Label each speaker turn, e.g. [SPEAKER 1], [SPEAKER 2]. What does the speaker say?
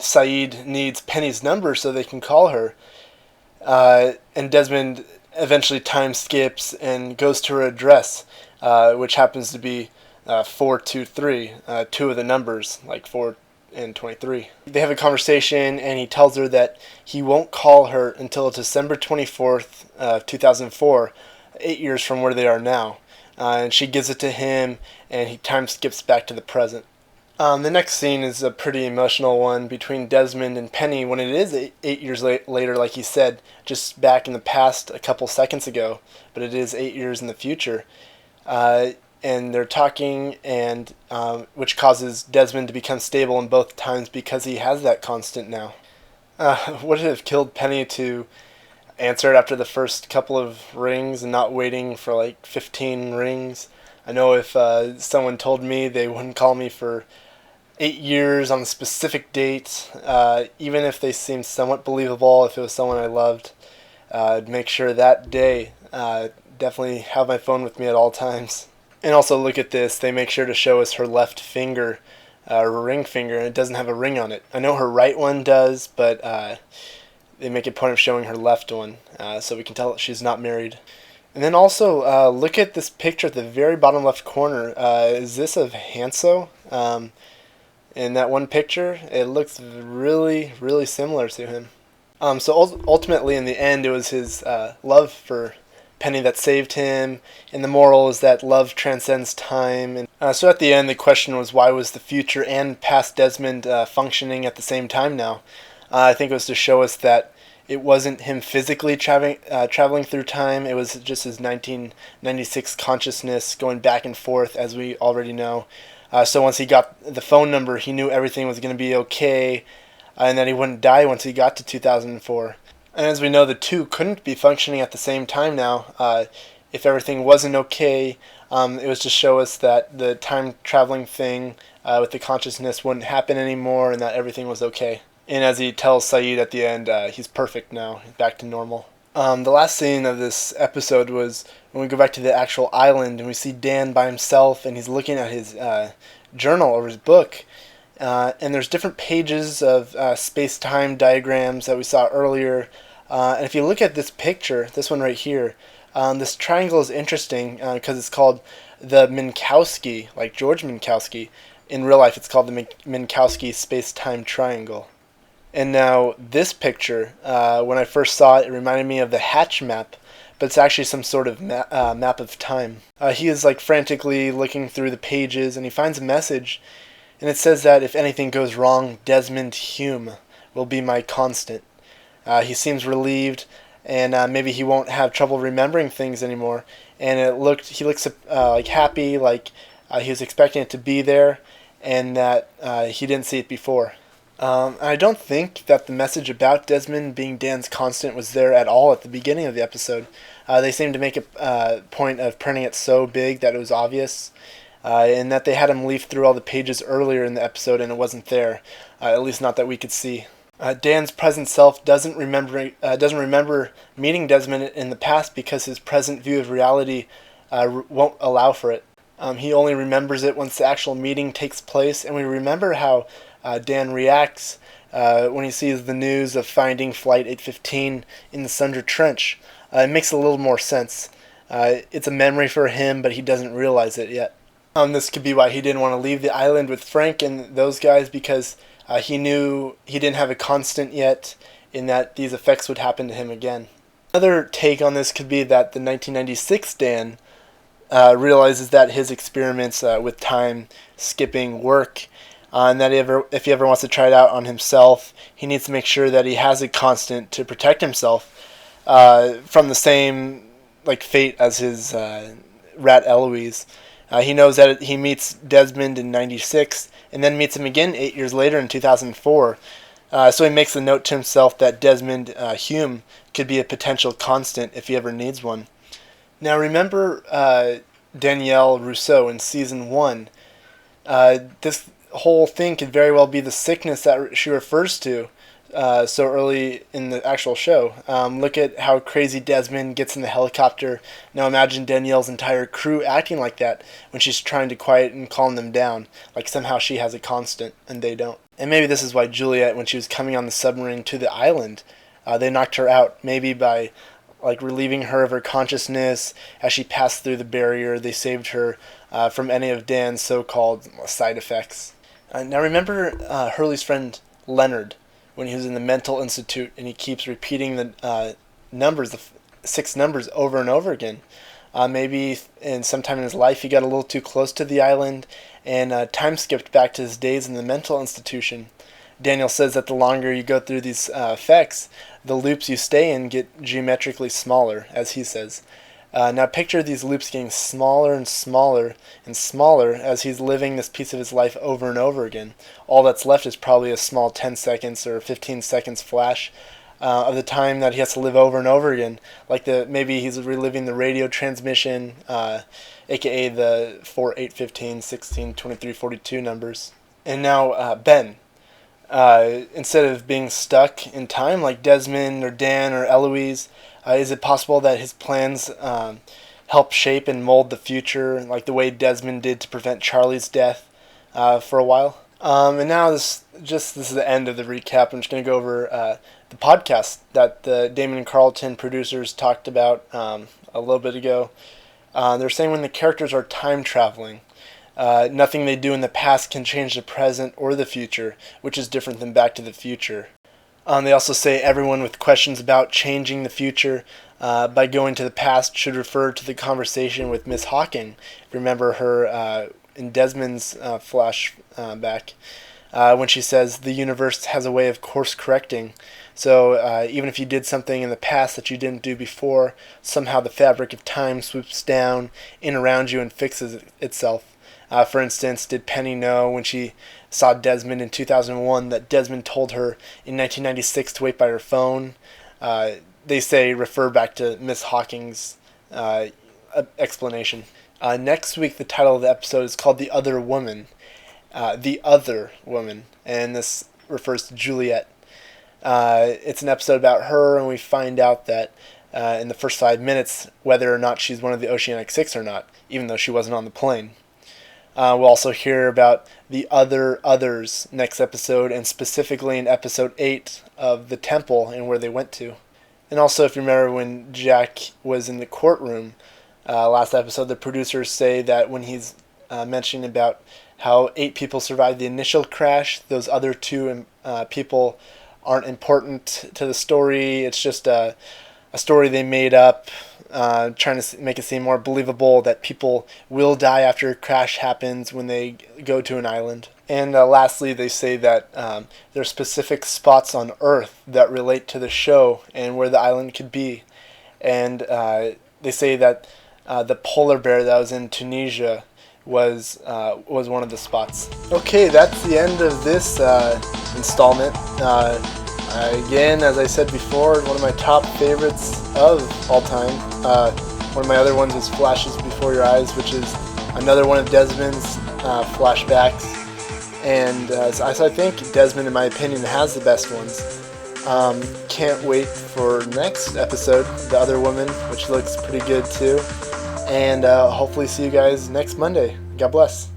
[SPEAKER 1] Saeed needs Penny's number so they can call her. And Desmond eventually time skips and goes to her address, which happens to be 423, two of the numbers, like 4 and 23. They have a conversation, and he tells her that he won't call her until December 24th, 2004, 8 years from where they are now. And she gives it to him, and he time skips back to the present. The next scene is a pretty emotional one between Desmond and Penny when it is 8 years later, like he said, just back in the past a couple seconds ago, but it is 8 years in the future. And they're talking, and which causes Desmond to become stable in both times because he has that constant now. Would it have killed Penny to answer it after the first couple of rings and not waiting for like 15 rings? I know if someone told me they wouldn't call me for 8 years on a specific date, even if they seemed somewhat believable, if it was someone I loved, I'd make sure that day definitely have my phone with me at all times. And also look at this, they make sure to show us her left finger, ring finger, and it doesn't have a ring on it. I know her right one does, but they make a point of showing her left one, so we can tell that she's not married. And then also, look at this picture at the very bottom left corner. Is this of Hanso? In that one picture, it looks really, really similar to him. So ultimately, in the end, it was his love for Penny that saved him, and the moral is that love transcends time. And so at the end, the question was, why was the future and past Desmond functioning at the same time now? I think it was to show us that it wasn't him physically traveling through time. It was just his 1996 consciousness going back and forth, as we already know. So once he got the phone number, he knew everything was going to be okay, and that he wouldn't die once he got to 2004. And as we know, the two couldn't be functioning at the same time now. If everything wasn't okay, it was to show us that the time-traveling thing with the consciousness wouldn't happen anymore, and that everything was okay. And as he tells Saeed at the end, he's perfect now, he's back to normal. The last scene of this episode was when we go back to the actual island and we see Dan by himself, and he's looking at his journal or his book. And there's different pages of space-time diagrams that we saw earlier. And if you look at this picture, this one right here, this triangle is interesting because it's called the Minkowski, like George Minkowski. In real life, it's called the Minkowski space-time triangle. And now this picture, when I first saw it, it reminded me of the Hatch map, but it's actually some sort of map of time. He is like frantically looking through the pages, and he finds a message, and it says that if anything goes wrong, Desmond Hume will be my constant. He seems relieved, and maybe he won't have trouble remembering things anymore. And he looks like happy, like he was expecting it to be there, and that he didn't see it before. I don't think that the message about Desmond being Dan's constant was there at all at the beginning of the episode. They seemed to make a point of printing it so big that it was obvious, and that they had him leaf through all the pages earlier in the episode and it wasn't there, at least not that we could see. Dan's present self doesn't remember meeting Desmond in the past because his present view of reality won't allow for it. He only remembers it once the actual meeting takes place, and we remember how Dan reacts when he sees the news of finding Flight 815 in the Sundra Trench. It makes a little more sense. It's a memory for him, but he doesn't realize it yet. This could be why he didn't want to leave the island with Frank and those guys, because he knew he didn't have a constant yet, in that these effects would happen to him again. Another take on this could be that the 1996 Dan realizes that his experiments with time skipping work, and that if he ever wants to try it out on himself, he needs to make sure that he has a constant to protect himself from the same fate as his rat Eloise. He knows that he meets Desmond in 96 and then meets him again 8 years later in 2004. So he makes a note to himself that Desmond Hume could be a potential constant if he ever needs one. Now remember Danielle Rousseau in Season 1. This whole thing could very well be the sickness that she refers to so early in the actual show. Look at how crazy Desmond gets in the helicopter. Now imagine Danielle's entire crew acting like that when she's trying to quiet and calm them down, like somehow she has a constant and they don't. And maybe this is why Juliet, when she was coming on the submarine to the island, they knocked her out, maybe by like relieving her of her consciousness as she passed through the barrier. They saved her from any of Dan's so-called side effects. Now remember Hurley's friend Leonard when he was in the mental institute, and he keeps repeating the numbers, the 6 numbers over and over again. Maybe in sometime in his life he got a little too close to the island and time skipped back to his days in the mental institution. Daniel says that the longer you go through these effects, the loops you stay in get geometrically smaller, as he says. Now picture these loops getting smaller and smaller and smaller as he's living this piece of his life over and over again. All that's left is probably a small 10 seconds or 15 seconds flash of the time that he has to live over and over again. Like maybe he's reliving the radio transmission, aka the 4, 8, 15, 16, 23, 42 numbers. And now Ben. Instead of being stuck in time like Desmond or Dan or Eloise, is it possible that his plans help shape and mold the future like the way Desmond did to prevent Charlie's death for a while? And now this is the end of the recap. I'm just going to go over the podcast that the Damon and Carlton producers talked about a little bit ago. They're saying when the characters are time traveling, nothing they do in the past can change the present or the future, which is different than Back to the Future. They also say everyone with questions about changing the future by going to the past should refer to the conversation with Miss Hawking. Remember her in Desmond's flashback when she says the universe has a way of course correcting. So even if you did something in the past that you didn't do before, somehow the fabric of time swoops down in around you and fixes itself. For instance, did Penny know when she saw Desmond in 2001 that Desmond told her in 1996 to wait by her phone? They say refer back to Miss Hawking's explanation. Next week, the title of the episode is called The Other Woman. The Other Woman, and this refers to Juliet. It's an episode about her, and we find out that in the first 5 minutes whether or not she's one of the Oceanic Six or not, even though she wasn't on the plane. We'll also hear about the others next episode, and specifically in episode 8 of The Temple and where they went to. And also, if you remember when Jack was in the courtroom last episode, the producers say that when he's mentioning about how 8 people survived the initial crash, those other 2 people aren't important to the story. It's just a story they made up, trying to make it seem more believable that people will die after a crash happens when they go to an island. And lastly, they say that there are specific spots on Earth that relate to the show and where the island could be. And they say that the polar bear that was in Tunisia was one of the spots. Okay, that's the end of this installment. Again, as I said before, one of my top favorites of all time. One of my other ones is Flashes Before Your Eyes, which is another one of Desmond's flashbacks. And so I think Desmond, in my opinion, has the best ones. Can't wait for next episode, The Other Woman, which looks pretty good too. And hopefully see you guys next Monday. God bless.